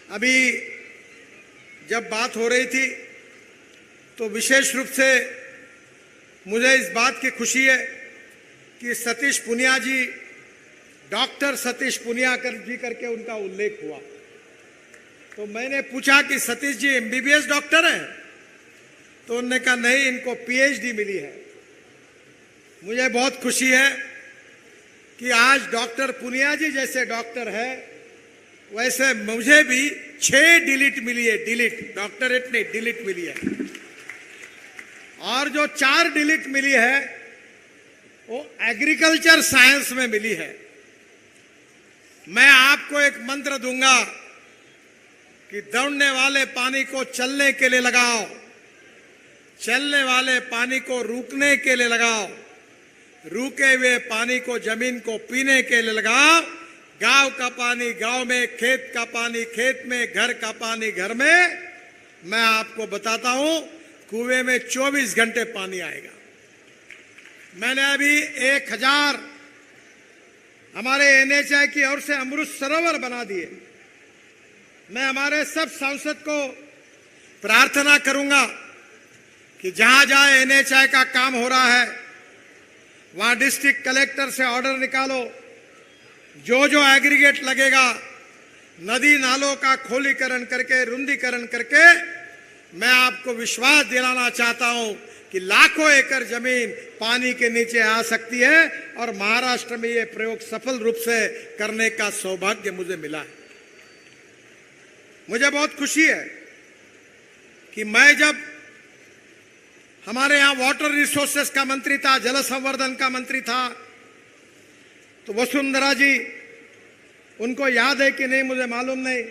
अभी जब बात हो रही थी तो विशेष रूप से मुझे इस बात की खुशी है कि सतीश पुनिया जी, डॉक्टर सतीश पुनिया जी करके उनका उल्लेख हुआ। तो मैंने पूछा कि सतीश जी एमबीबीएस डॉक्टर हैं? तो उन्होंने कहा नहीं, इनको पीएचडी मिली है। मुझे बहुत खुशी है कि आज डॉक्टर पुनिया जी जैसे डॉक्टर है, वैसे मुझे भी 6 डिलीट मिली है। डिलीट, डॉक्टरेट नहीं, डिलीट मिली है। और जो 4 डिलीट मिली है वो एग्रीकल्चर साइंस में मिली है। मैं आपको एक मंत्र दूंगा कि दौड़ने वाले पानी को चलने के लिए लगाओ, चलने वाले पानी को रुकने के लिए लगाओ, रुके हुए पानी को जमीन को पीने के लिए लगाओ। गांव का पानी गांव में, खेत का पानी खेत में, घर का पानी घर में। मैं आपको बताता हूं, कुएं में 24 घंटे पानी आएगा। मैंने अभी 1000 हमारे एनएचआई की ओर से अमृत सरोवर बना दिए। मैं हमारे सब सांसद को प्रार्थना करूंगा कि जहां जहां एनएचआई का काम हो रहा है वहां डिस्ट्रिक्ट कलेक्टर से ऑर्डर निकालो, जो जो एग्रीगेट लगेगा नदी नालों का खोलीकरण करके, रुंदीकरण करके। मैं आपको विश्वास दिलाना चाहता हूं कि लाखों एकड़ जमीन पानी के नीचे आ सकती है और महाराष्ट्र में यह प्रयोग सफल रूप से करने का सौभाग्य मुझे मिला है। मुझे बहुत खुशी है कि मैं जब हमारे यहां वाटर रिसोर्सेस का मंत्री था, जल संवर्धन का मंत्री था, तो वसुंधरा जी, उनको याद है कि नहीं मुझे मालूम नहीं,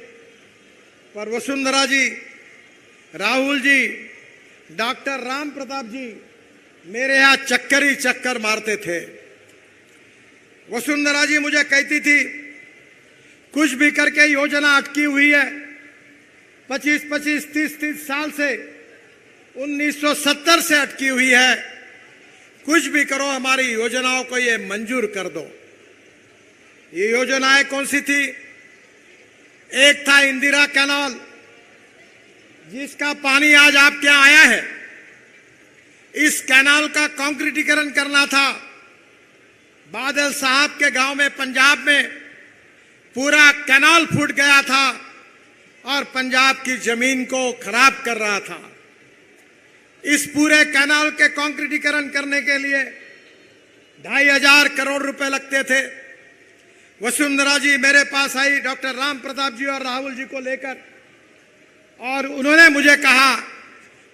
पर वसुंधरा जी, राहुल जी, डॉक्टर राम प्रताप जी मेरे यहां चक्कर ही चक्कर मारते थे। वसुंधरा जी मुझे कहती थी कुछ भी करके योजना अटकी हुई है 25-25, 30-30 साल से, 1970 से अटकी हुई है, कुछ भी करो हमारी योजनाओं को ये मंजूर कर दो। ये योजनाएं कौन सी थी? एक था इंदिरा कैनाल, जिसका पानी आज आपके यहां आया है। इस कैनाल का कंक्रीटीकरण करना था। बादल साहब के गांव में, पंजाब में पूरा कैनाल फूट गया था और पंजाब की जमीन को खराब कर रहा था। इस पूरे कैनाल के कंक्रीटीकरण करने के लिए 2500 करोड़ रुपए लगते थे। वसुंधरा जी मेरे पास आई डॉक्टर राम प्रताप जी और राहुल जी को लेकर, और उन्होंने मुझे कहा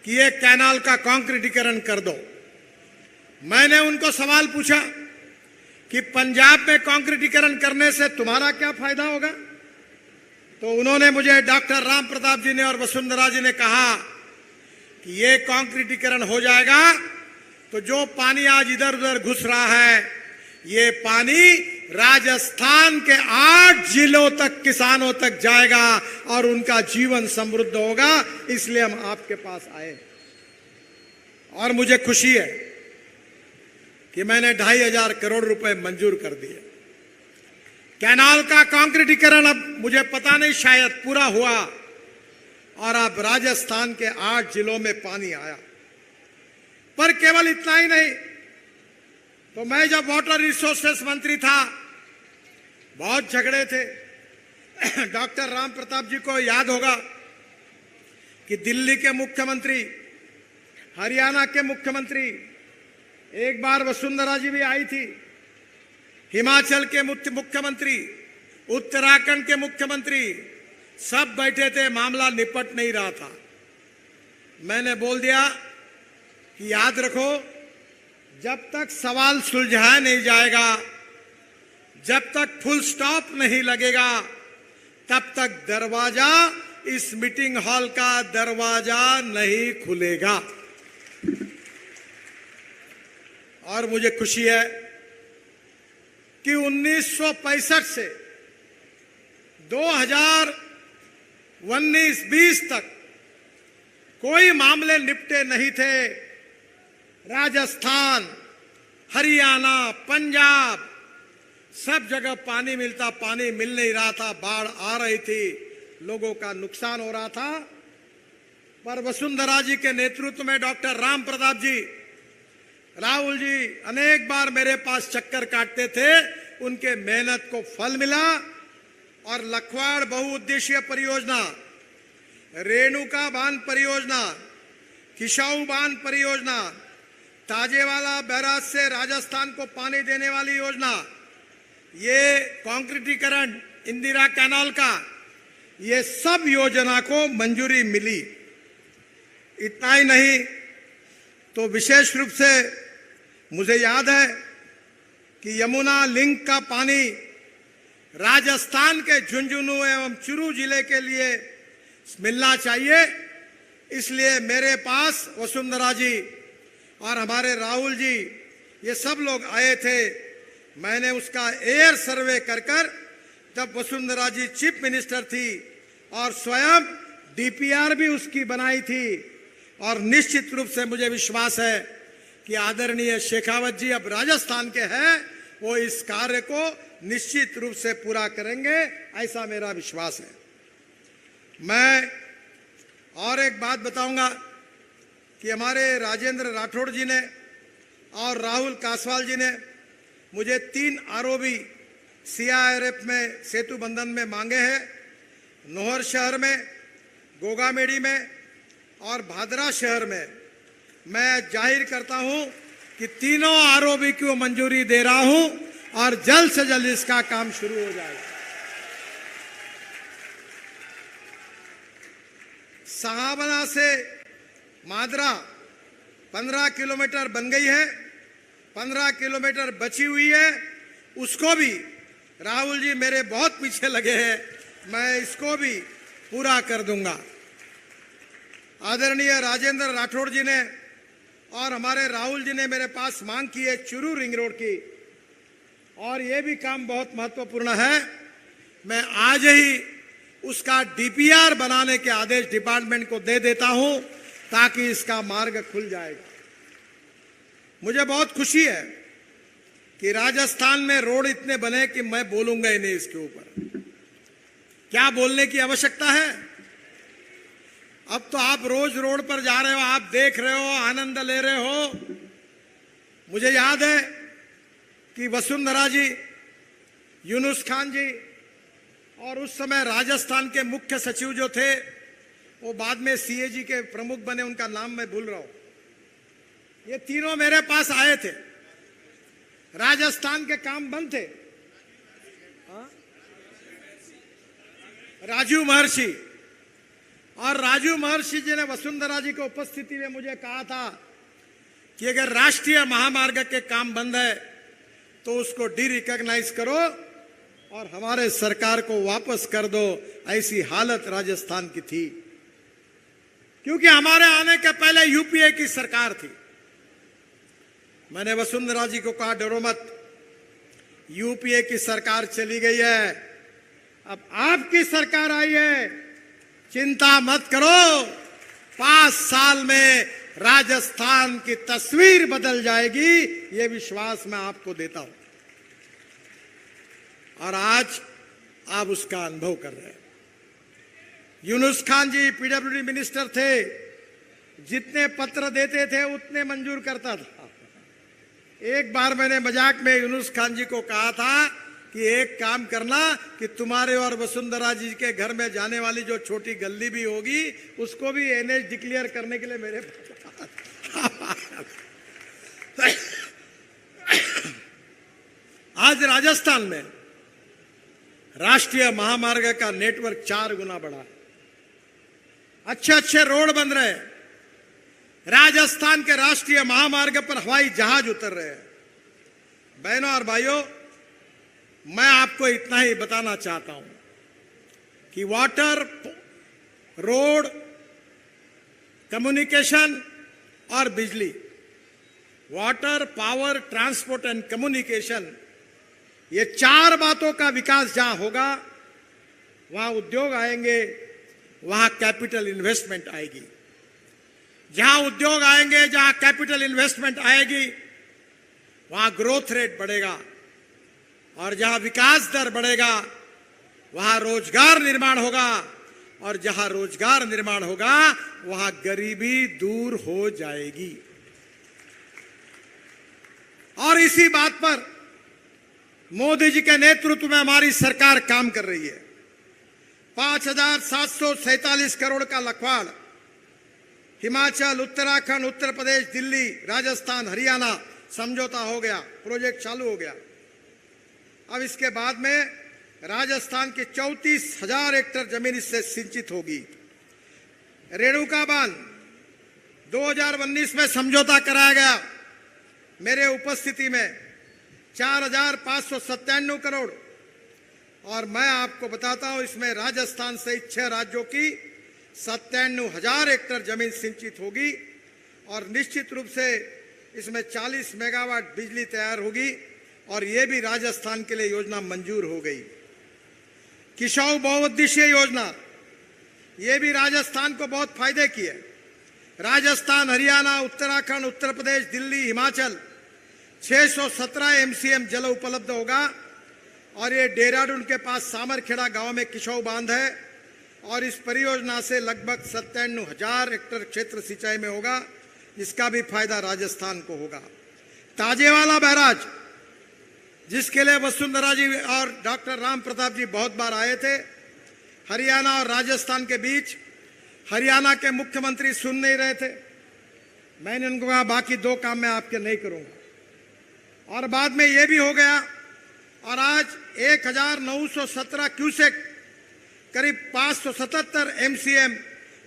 कि ये कैनाल का कंक्रीटीकरण कर दो। मैंने उनको सवाल पूछा कि पंजाब में कंक्रीटीकरण करने से तुम्हारा क्या फायदा होगा? तो उन्होंने मुझे, डॉक्टर राम प्रताप जी ने और वसुंधरा जी ने कहा कि ये कंक्रीटीकरण हो जाएगा तो जो पानी आज इधर उधर घुस रहा है, ये पानी राजस्थान के 8 जिलों तक, किसानों तक जाएगा और उनका जीवन समृद्ध होगा। इसलिए हम आपके पास आए और मुझे खुशी है कि मैंने 2500 करोड़ रुपए मंजूर कर दिए। कैनाल का कंक्रीटीकरण अब मुझे पता नहीं, शायद पूरा हुआ और अब राजस्थान के 8 जिलों में पानी आया। पर केवल इतना ही नहीं, तो मैं जब वाटर रिसोर्सेस मंत्री था, बहुत झगड़े थे। डॉक्टर राम प्रताप जी को याद होगा कि दिल्ली के मुख्यमंत्री, हरियाणा के मुख्यमंत्री, एक बार वसुंधरा जी भी आई थी, हिमाचल के मुख्यमंत्री, उत्तराखंड के मुख्यमंत्री, सब बैठे थे, मामला निपट नहीं रहा था। मैंने बोल दिया कि याद रखो, जब तक सवाल सुलझाया नहीं जाएगा, जब तक फुल स्टॉप नहीं लगेगा, तब तक दरवाजा, इस मीटिंग हॉल का दरवाजा नहीं खुलेगा। और मुझे खुशी है कि 1965 से 2019-20 तक कोई मामले निपटे नहीं थे। राजस्थान, हरियाणा, पंजाब, सब जगह पानी मिलता, पानी मिल नहीं रहा था, बाढ़ आ रही थी, लोगों का नुकसान हो रहा था। पर वसुंधरा जी के नेतृत्व में डॉक्टर राम प्रताप जी, राहुल जी अनेक बार मेरे पास चक्कर काटते थे, उनके मेहनत को फल मिला और लखवाड़ बहुउद्देशीय परियोजना, रेणुका बांध परियोजना, किशाऊ बांध परियोजना, ताजेवाला बैराज से राजस्थान को पानी देने वाली योजना, ये कंक्रीटीकरण इंदिरा कैनाल का, ये सब योजना को मंजूरी मिली। इतना ही नहीं तो विशेष रूप से मुझे याद है कि यमुना लिंक का पानी राजस्थान के झुंझुनू एवं चुरू जिले के लिए मिलना चाहिए। इसलिए मेरे पास वसुंधरा जी और हमारे राहुल जी, ये सब लोग आए थे। मैंने उसका एयर सर्वे कर जब वसुंधरा जी चीफ मिनिस्टर थी और स्वयं डीपीआर भी उसकी बनाई थी। और निश्चित रूप से मुझे विश्वास है कि आदरणीय शेखावत जी अब राजस्थान के हैं, वो इस कार्य को निश्चित रूप से पूरा करेंगे, ऐसा मेरा विश्वास है। मैं और एक बात बताऊंगा कि हमारे राजेंद्र राठौड़ जी ने और राहुल कासवाल जी ने मुझे 3 आरओबी सीआईआरएफ में सेतु बंधन में मांगे हैं, नोहर शहर में, गोगामेड़ी में और भादरा शहर में। मैं जाहिर करता हूं कि तीनों आरओबी को मंजूरी दे रहा हूं और जल्द से जल्द इसका काम शुरू हो जाएगा। सहाबना से मादरा 15 किलोमीटर बन गई है, 15 किलोमीटर बची हुई है, उसको भी राहुल जी मेरे बहुत पीछे लगे हैं, मैं इसको भी पूरा कर दूंगा। आदरणीय राजेंद्र राठौड़ जी ने और हमारे राहुल जी ने मेरे पास मांग की है चुरू रिंग रोड की, और यह भी काम बहुत महत्वपूर्ण है। मैं आज ही उसका डीपीआर बनाने के आदेश डिपार्टमेंट को दे देता हूं ताकि इसका मार्ग खुल जाएगा। मुझे बहुत खुशी है कि राजस्थान में रोड इतने बने कि मैं बोलूंगा ही नहीं इसके ऊपर। क्या बोलने की आवश्यकता है? अब तो आप रोज रोड पर जा रहे हो, आप देख रहे हो, आनंद ले रहे हो। मुझे याद है कि वसुंधरा जी, यूनुस खान जी और उस समय राजस्थान के मुख्य सचिव जो थे, वो बाद में सीएजी के प्रमुख बने, उनका नाम मैं भूल रहा हूं। ये तीनों मेरे पास आए थे, राजस्थान के काम बंद थे। राजीव महर्षि, और राजीव महर्षि जी ने वसुंधरा जी की उपस्थिति में मुझे कहा था कि अगर राष्ट्रीय महामार्ग के काम बंद है तो उसको डी रिकॉग्नाइज करो और हमारे सरकार को वापस कर दो। ऐसी हालत राजस्थान की थी, क्योंकि हमारे आने के पहले यूपीए की सरकार थी। मैंने वसुंधरा जी को कहा, डरो मत, यूपीए की सरकार चली गई है, अब आपकी सरकार आई है, चिंता मत करो, 5 साल में राजस्थान की तस्वीर बदल जाएगी, ये विश्वास मैं आपको देता हूं। और आज आप उसका अनुभव कर रहे हैं। यूनुस खान जी पीडब्ल्यूडी मिनिस्टर थे, जितने पत्र देते थे उतने मंजूर करता था। एक बार मैंने मजाक में यूनुस खान जी को कहा था कि एक काम करना कि तुम्हारे और वसुंधरा जी के घर में जाने वाली जो छोटी गली भी होगी उसको भी एनएच डिक्लेयर करने के लिए मेरे आज राजस्थान में राष्ट्रीय महामार्ग का नेटवर्क 4 गुना बढ़ा है। अच्छे अच्छे रोड बन रहे हैं, राजस्थान के राष्ट्रीय महामार्ग पर हवाई जहाज उतर रहे हैं। बहनों और भाइयों, मैं आपको इतना ही बताना चाहता हूं कि वाटर, रोड, कम्युनिकेशन और बिजली, water, power, transport and communication, ये 4 बातों का विकास जहां होगा वहां उद्योग आएंगे, वहां कैपिटल इन्वेस्टमेंट आएगी। जहां उद्योग आएंगे, जहां कैपिटल इन्वेस्टमेंट आएगी, वहां ग्रोथ रेट बढ़ेगा, और जहां विकास दर बढ़ेगा वहां रोजगार निर्माण होगा, और जहां रोजगार निर्माण होगा वहां गरीबी दूर हो जाएगी। और इसी बात पर मोदी जी के नेतृत्व में हमारी सरकार काम कर रही है। 5,747 करोड़ का लखवाड़ हिमाचल, उत्तराखंड, उत्तर प्रदेश, दिल्ली, राजस्थान, हरियाणा समझौता हो गया, प्रोजेक्ट चालू हो गया। अब इसके बाद में राजस्थान की 34,000 हेक्टेयर जमीन इससे सिंचित होगी। रेणुका बांध 2019 में समझौता कराया गया मेरे उपस्थिति में 4,597 करोड़, और मैं आपको बताता हूं इसमें राजस्थान सहित 6 राज्यों की 97,000 हेक्टेयर जमीन सिंचित होगी और निश्चित रूप से इसमें 40 मेगावाट बिजली तैयार होगी, और यह भी राजस्थान के लिए योजना मंजूर हो गई। किसाऊ बहुउद्देशीय योजना, यह भी राजस्थान को बहुत फायदे की है। राजस्थान, हरियाणा, उत्तराखंड, उत्तर प्रदेश, दिल्ली, हिमाचल 617 MCM जल उपलब्ध होगा, और ये देहरादून के पास सामरखेड़ा गांव में किसाऊ बांध है, और इस परियोजना से लगभग 97,000 हेक्टेयर क्षेत्र सिंचाई में होगा। इसका भी फायदा राजस्थान को होगा। ताजेवाला बैराज, जिसके लिए वसुंधरा जी और डॉक्टर राम प्रताप जी बहुत बार आए थे, हरियाणा और राजस्थान के बीच। हरियाणा के मुख्यमंत्री सुन नहीं रहे थे, मैंने उनको कहा बाकी 2 काम मैं आपके नहीं करूंगा, और बाद में ये भी हो गया, और आज 1,917 क्यूसेक करीब 577 MCM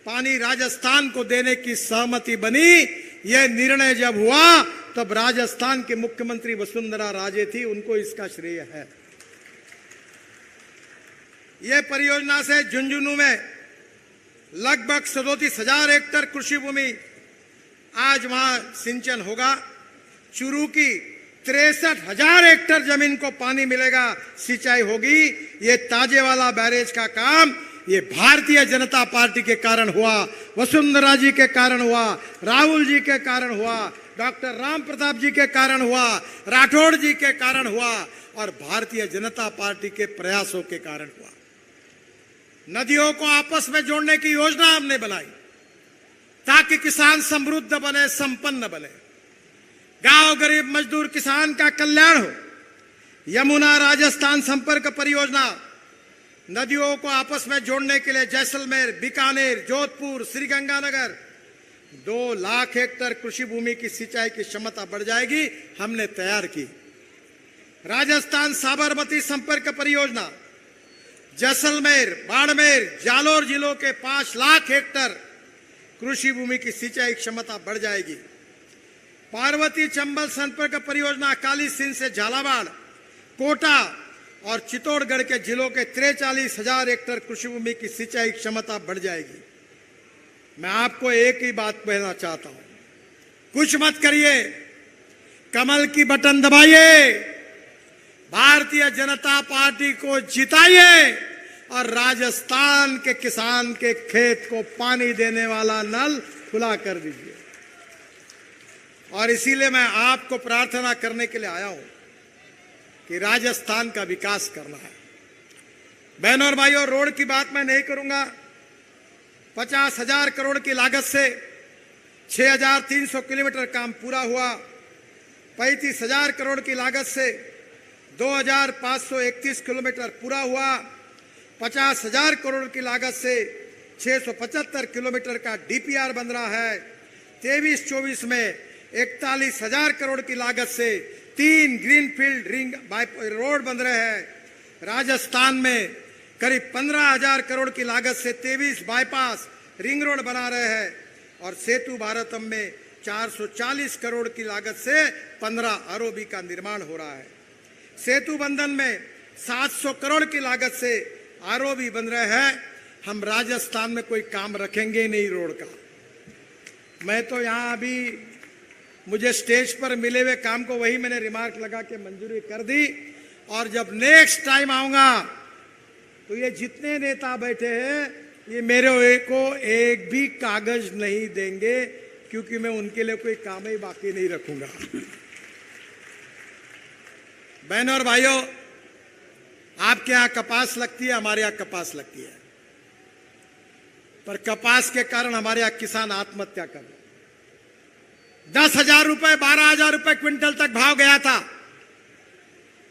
पानी राजस्थान को देने की सहमति बनी। यह निर्णय जब हुआ तब राजस्थान के मुख्यमंत्री वसुंधरा राजे थी, उनको इसका श्रेय है। यह परियोजना से झुंझुनू में लगभग 37,000 हेक्टेयर कृषि भूमि आज वहां सिंचन होगा। चूरू की 63,000 हेक्टेयर जमीन को पानी मिलेगा, सिंचाई होगी। ये ताजेवाला बैरेज का काम ये भारतीय जनता पार्टी के कारण हुआ, वसुंधरा जी के कारण हुआ, राहुल जी के कारण हुआ, डॉक्टर राम प्रताप जी के कारण हुआ, राठौड़ जी के कारण हुआ, और भारतीय जनता पार्टी के प्रयासों के कारण हुआ। नदियों को आपस में जोड़ने की योजना हमने बनाई ताकि किसान समृद्ध बने, संपन्न बने, गांव गरीब मजदूर किसान का कल्याण हो। यमुना राजस्थान संपर्क परियोजना नदियों को आपस में जोड़ने के लिए जैसलमेर, बीकानेर, जोधपुर, श्रीगंगानगर 2 लाख हेक्टेयर कृषि भूमि की सिंचाई की क्षमता बढ़ जाएगी, हमने तैयार की। राजस्थान साबरमती संपर्क परियोजना जैसलमेर, बाड़मेर, जालोर जिलों के 5 लाख हेक्टेयर कृषि भूमि की सिंचाई क्षमता बढ़ जाएगी। पार्वती चंबल संपर्क परियोजना काली सिंध से झालावाड़, कोटा और चित्तौड़गढ़ के जिलों के 43,000 हेक्टेयर कृषि भूमि की सिंचाई क्षमता बढ़ जाएगी। मैं आपको एक ही बात कहना चाहता हूं, कुछ मत करिए, कमल की बटन दबाइए, भारतीय जनता पार्टी को जिताइए, और राजस्थान के किसान के खेत को पानी देने वाला नल खुला कर दीजिए। और इसीलिए मैं आपको प्रार्थना करने के लिए आया हूं कि राजस्थान का विकास करना है। बहनों और भाइयों, रोड की बात मैं नहीं करूंगा। 50,000 करोड़ की लागत से 6,300 किलोमीटर काम पूरा हुआ। 35,000 करोड़ की लागत से 2,531 किलोमीटर पूरा हुआ। 50,000 करोड़ की लागत से 675 किलोमीटर का DPR बन रहा है। 23-24 में 41,000 करोड़ की लागत से 3 ग्रीनफील्ड रिंग रोड बन रहे हैं। राजस्थान में करीब 15,000 करोड़ की लागत से 23 बाईपास रिंग रोड बना रहे हैं, और सेतु भारतम में 440 करोड़ की लागत से 15 ROB का निर्माण हो रहा है। सेतु बंधन में 700 करोड़ की लागत से ROB बन रहे हैं। हम राजस्थान में कोई काम रखेंगे ही नहीं रोड का। मैं तो यहाँ अभी मुझे स्टेज पर मिले हुए काम को वही मैंने रिमार्क लगा के मंजूरी कर दी, और जब नेक्स्ट टाइम आऊंगा तो ये जितने नेता बैठे हैं ये मेरे को एक भी कागज नहीं देंगे, क्योंकि मैं उनके लिए कोई काम ही बाकी नहीं रखूंगा। बहनों और भाइयों, आपके यहाँ कपास लगती है, हमारे यहाँ कपास लगती है। पर कपास के कारण हमारे यहां किसान आत्महत्या कर रहे। 10,000 रुपए 12,000 रुपए क्विंटल तक भाव गया था,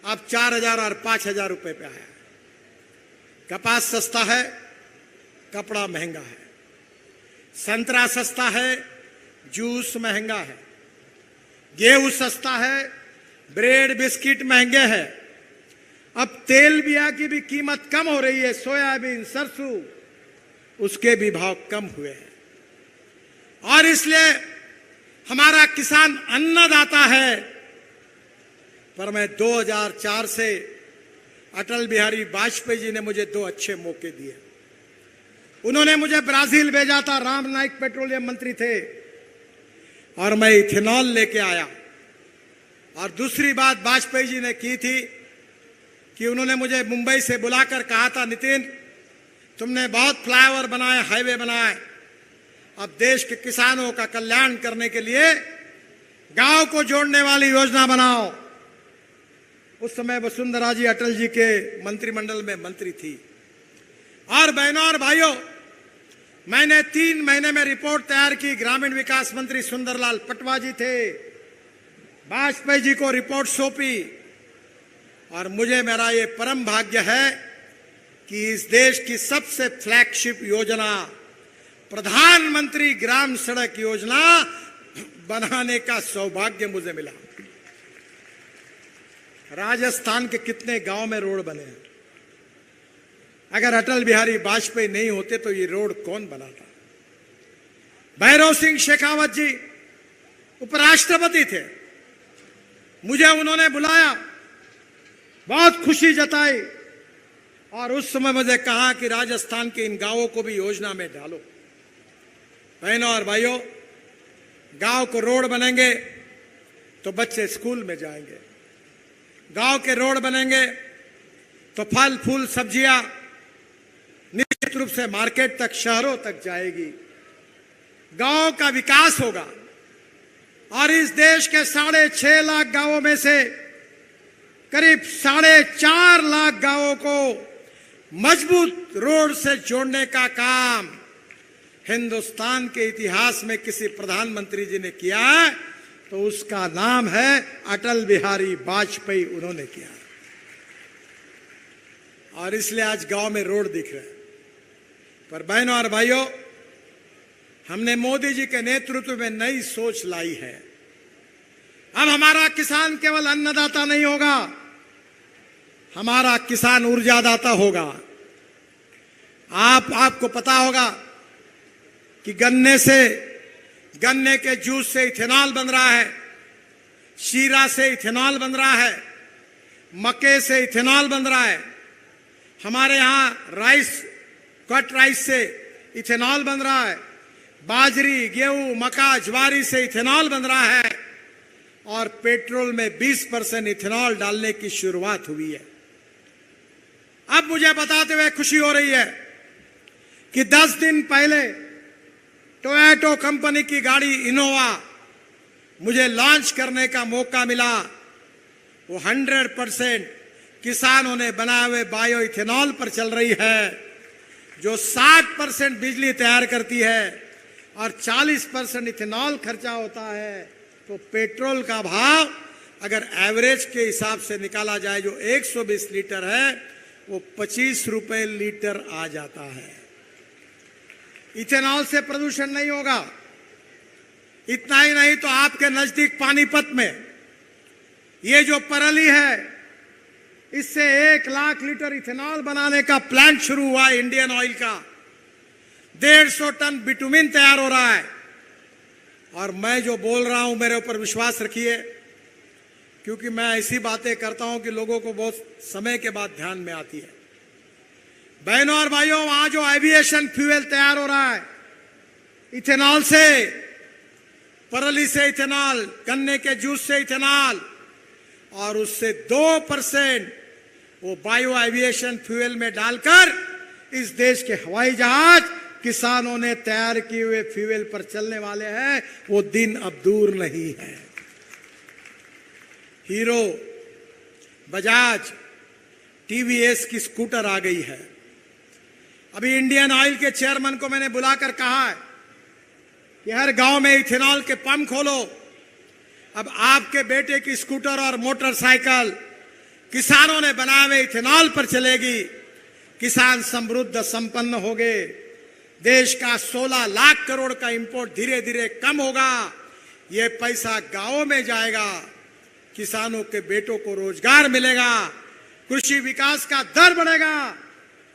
अब 4,000 और 5,000 रुपए पे आया। कपास सस्ता है, कपड़ा महंगा है। संतरा सस्ता है, जूस महंगा है। गेहूं सस्ता है, ब्रेड बिस्किट महंगे हैं। अब तेल बिया की भी कीमत कम हो रही है, सोयाबीन सरसों उसके भी भाव कम हुए हैं। और इसलिए हमारा किसान अन्नदाता है। पर मैं 2004 से अटल बिहारी वाजपेयी जी ने मुझे 2 अच्छे मौके दिए। उन्होंने मुझे ब्राजील भेजा था, राम नाइक पेट्रोलियम मंत्री थे, और मैं इथेनॉल लेके आया। और दूसरी बात वाजपेयी जी ने की थी कि उन्होंने मुझे मुंबई से बुलाकर कहा था, नितिन तुमने बहुत फ्लाईओवर बनाए, हाईवे बनाए, अब देश के किसानों का कल्याण करने के लिए गांव को जोड़ने वाली योजना बनाओ। उस समय वसुंधरा जी अटल जी के मंत्रिमंडल में मंत्री थी। और बहनों और भाइयों, मैंने 3 महीने में रिपोर्ट तैयार की। ग्रामीण विकास मंत्री सुंदरलाल पटवा जी थे, वाजपेयी जी को रिपोर्ट सौंपी। और मुझे मेरा ये परम भाग्य है कि इस देश की सबसे फ्लैगशिप योजना प्रधानमंत्री ग्राम सड़क योजना बनाने का सौभाग्य मुझे मिला। राजस्थान के कितने गांव में रोड बने हैं। अगर अटल बिहारी वाजपेयी नहीं होते तो ये रोड कौन बनाता। भैरव सिंह शेखावत जी उपराष्ट्रपति थे, मुझे उन्होंने बुलाया, बहुत खुशी जताई, और उस समय मुझे कहा कि राजस्थान के इन गांवों को भी योजना में डालो। बहनों और भाइयों, गांव को रोड बनेंगे तो बच्चे स्कूल में जाएंगे, गांव के रोड बनेंगे तो फल फूल सब्जियां निश्चित रूप से मार्केट तक, शहरों तक जाएगी, गांव का विकास होगा। और इस देश के 6.5 लाख गांवों में से करीब 4.5 लाख गांवों को मजबूत रोड से जोड़ने का काम हिंदुस्तान के इतिहास में किसी प्रधानमंत्री जी ने किया है तो उसका नाम है अटल बिहारी वाजपेयी। उन्होंने किया, और इसलिए आज गांव में रोड दिख रहे हैं। पर बहनों और भाइयों, हमने मोदी जी के नेतृत्व में नई सोच लाई है। अब हमारा किसान केवल अन्नदाता नहीं होगा, हमारा किसान ऊर्जादाता होगा। आपको पता होगा कि गन्ने के जूस से इथेनॉल बन रहा है, शीरा से इथेनॉल बन रहा है, मक्के से इथेनॉल बन रहा है। हमारे यहां कट राइस से इथेनॉल बन रहा है, बाजरी, गेहूं, मक्का, ज्वारी से इथेनॉल बन रहा है, और पेट्रोल में 20% इथेनॉल डालने की शुरुआत हुई है। अब मुझे बताते हुए खुशी हो रही है कि 10 दिन पहले टोयोटा कंपनी की गाड़ी इनोवा मुझे लॉन्च करने का मौका मिला। वो 100% किसानों ने बनाए हुए बायो इथेनॉल पर चल रही है, जो 60% बिजली तैयार करती है और 40% इथेनॉल खर्चा होता है। तो पेट्रोल का भाव अगर एवरेज के हिसाब से निकाला जाए, जो 120 लीटर है, वो 25 रुपए लीटर आ जाता है। इथेनॉल से प्रदूषण नहीं होगा। इतना ही नहीं तो आपके नजदीक पानीपत में ये जो परली है, इससे 1 लाख लीटर इथेनॉल बनाने का प्लांट शुरू हुआ है इंडियन ऑयल का। 150 टन बिटुमिन तैयार हो रहा है। और मैं जो बोल रहा हूं, मेरे ऊपर विश्वास रखिए, क्योंकि मैं ऐसी बातें करता हूं कि लोगों को बहुत समय के बाद ध्यान में आती है। बहनों और भाइयों, वहां जो एविएशन फ्यूल तैयार हो रहा है इथेनॉल से, परली से इथेनॉल, गन्ने के जूस से इथेनॉल, और उससे 2% वो बायो एविएशन फ्यूल में डालकर इस देश के हवाई जहाज किसानों ने तैयार किए हुए फ्यूल पर चलने वाले हैं। वो दिन अब दूर नहीं है। हीरो, बजाज, टीवीएस की स्कूटर आ गई है। अभी इंडियन ऑयल के चेयरमैन को मैंने बुलाकर कहा है कि हर गांव में इथेनॉल के पंप खोलो। अब आपके बेटे की स्कूटर और मोटरसाइकिल किसानों ने बनाए हुए इथेनॉल पर चलेगी। किसान समृद्ध संपन्न होंगे। देश का 16 लाख करोड़ का इंपोर्ट धीरे धीरे कम होगा। ये पैसा गांवों में जाएगा। किसानों के बेटों को रोजगार मिलेगा। कृषि विकास का दर बढ़ेगा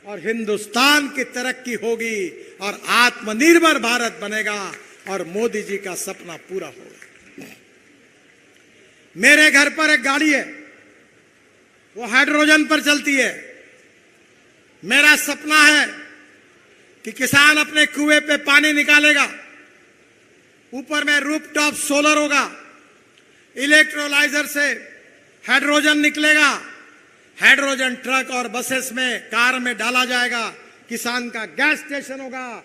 और हिंदुस्तान की तरक्की होगी और आत्मनिर्भर भारत बनेगा और मोदी जी का सपना पूरा होगा। मेरे घर पर एक गाड़ी है, वो हाइड्रोजन पर चलती है। मेरा सपना है कि किसान अपने कुएं पे पानी निकालेगा, ऊपर में रूफटॉप सोलर होगा, इलेक्ट्रोलाइजर से हाइड्रोजन निकलेगा, हाइड्रोजन ट्रक और बसेस में, कार में डाला जाएगा, किसान का गैस स्टेशन होगा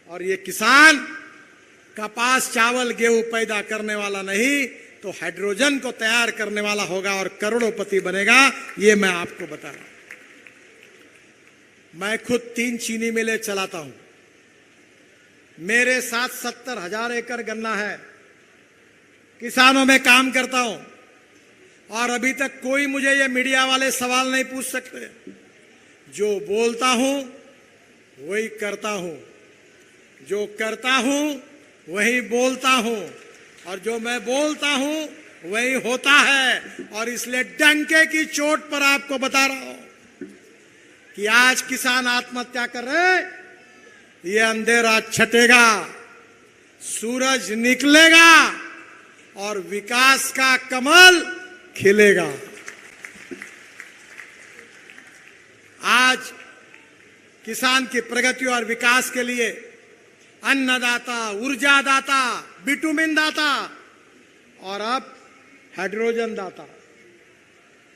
और ये किसान कपास चावल गेहूं पैदा करने वाला नहीं तो हाइड्रोजन को तैयार करने वाला होगा और करोड़पति बनेगा। ये मैं आपको बता रहा हूं। मैं खुद 3 चीनी मिलें चलाता हूं। मेरे साथ 70,000 एकड़ गन्ना है। किसानों में काम करता हूं और अभी तक कोई मुझे ये मीडिया वाले सवाल नहीं पूछ सकते। जो बोलता हूं वही करता हूं, जो करता हूं वही बोलता हूं और जो मैं बोलता हूं वही होता है। और इसलिए डंके की चोट पर आपको बता रहा हूं कि आज किसान आत्महत्या कर रहे, ये अंधेरा छटेगा, सूरज निकलेगा और विकास का कमल खिलेगा। आज किसान की प्रगति और विकास के लिए अन्नदाता, ऊर्जादाता, बिटुमिन दाता और अब हाइड्रोजन दाता।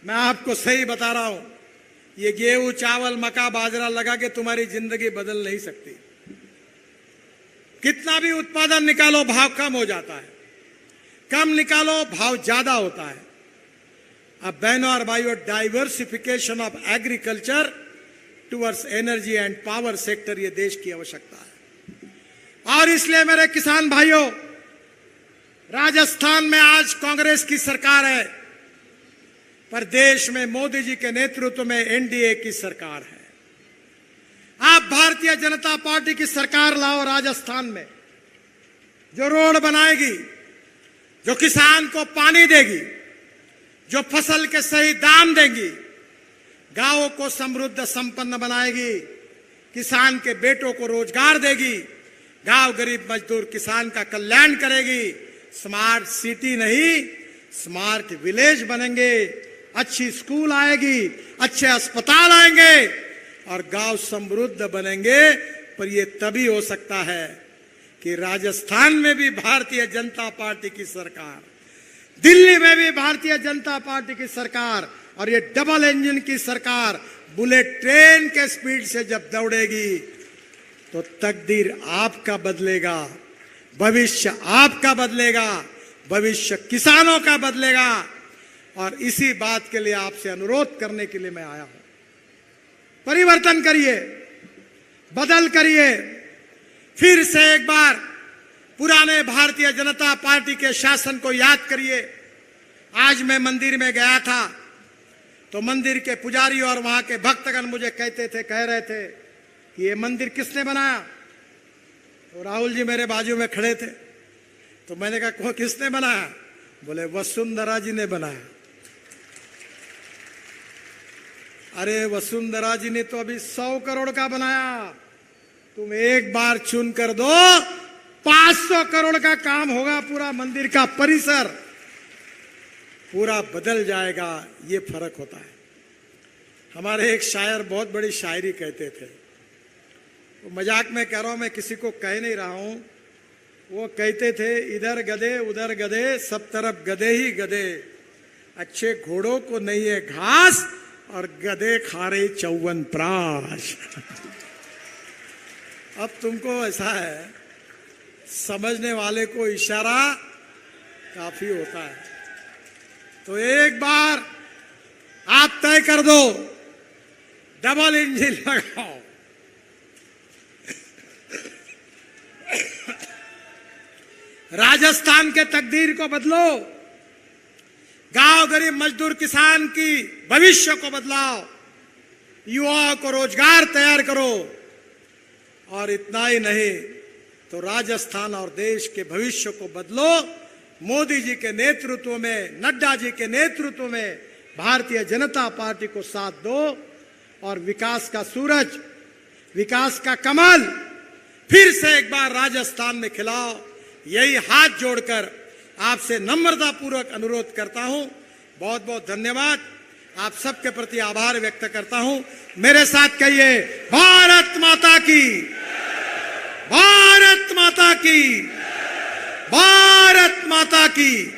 मैं आपको सही बता रहा हूं, ये गेहूं, चावल, मक्का, बाजरा लगा के तुम्हारी जिंदगी बदल नहीं सकती। कितना भी उत्पादन निकालो भाव कम हो जाता है, कम निकालो भाव ज्यादा होता है। अब बहनों और भाइयों, diversification of agriculture towards energy and power sector ये देश की आवश्यकता है। और इसलिए मेरे किसान भाइयों, राजस्थान में आज कांग्रेस की सरकार है, पर देश में मोदी जी के नेतृत्व में एनडीए की सरकार है। आप भारतीय जनता पार्टी की सरकार लाओ राजस्थान में, जो रोड बनाएगी, जो किसान को पानी देगी, जो फसल के सही दाम देगी, गांवों को समृद्ध संपन्न बनाएगी, किसान के बेटों को रोजगार देगी, गांव गरीब मजदूर किसान का कल्याण करेगी। स्मार्ट सिटी नहीं, स्मार्ट विलेज बनेंगे, अच्छी स्कूल आएगी, अच्छे अस्पताल आएंगे और गांव समृद्ध बनेंगे। पर यह तभी हो सकता है कि राजस्थान में भी भारतीय जनता पार्टी की सरकार, दिल्ली में भी भारतीय जनता पार्टी की सरकार और ये डबल इंजन की सरकार बुलेट ट्रेन के स्पीड से जब दौड़ेगी तो तकदीर आपका बदलेगा, भविष्य आपका बदलेगा, भविष्य किसानों का बदलेगा। और इसी बात के लिए आपसे अनुरोध करने के लिए मैं आया हूं। परिवर्तन करिए, बदल करिए, फिर से एक बार पुराने भारतीय जनता पार्टी के शासन को याद करिए। आज मैं मंदिर में गया था तो मंदिर के पुजारी और वहां के भक्तगण मुझे कह रहे थे कि ये मंदिर किसने बनाया। तो राहुल जी मेरे बाजू में खड़े थे, तो मैंने कहा किसने बनाया? बोले वसुंधरा जी ने बनाया। अरे वसुंधरा जी ने तो अभी 100 करोड़ का बनाया, तुम एक बार चुन कर दो 500 करोड़ का काम होगा, पूरा मंदिर का परिसर पूरा बदल जाएगा। ये फर्क होता है। हमारे एक शायर बहुत बड़ी शायरी कहते थे, वो मजाक में कह रहा हूं, मैं किसी को कह नहीं रहा हूं। वो कहते थे इधर गधे उधर गधे, सब तरफ गधे ही गधे, अच्छे घोड़ों को नहीं है घास और गधे खा रहे च्यवनप्राश। अब तुमको ऐसा है, समझने वाले को इशारा काफी होता है। तो एक बार आप तय कर दो, डबल इंजन लगाओ, राजस्थान के तकदीर को बदलो, गांव गरीब मजदूर किसान की भविष्य को बदलाओ, युवाओं को रोजगार तैयार करो। और इतना ही नहीं तो राजस्थान और देश के भविष्य को बदलो। मोदी जी के नेतृत्व में, नड्डा जी के नेतृत्व में भारतीय जनता पार्टी को साथ दो और विकास का सूरज, विकास का कमल फिर से एक बार राजस्थान में खिलाओ। यही हाथ जोड़कर आपसे नम्रता पूर्वक अनुरोध करता हूं। बहुत बहुत धन्यवाद, आप सबके प्रति आभार व्यक्त करता हूं। मेरे साथ कहिए भारत माता की, भारत माता की, भारत माता की।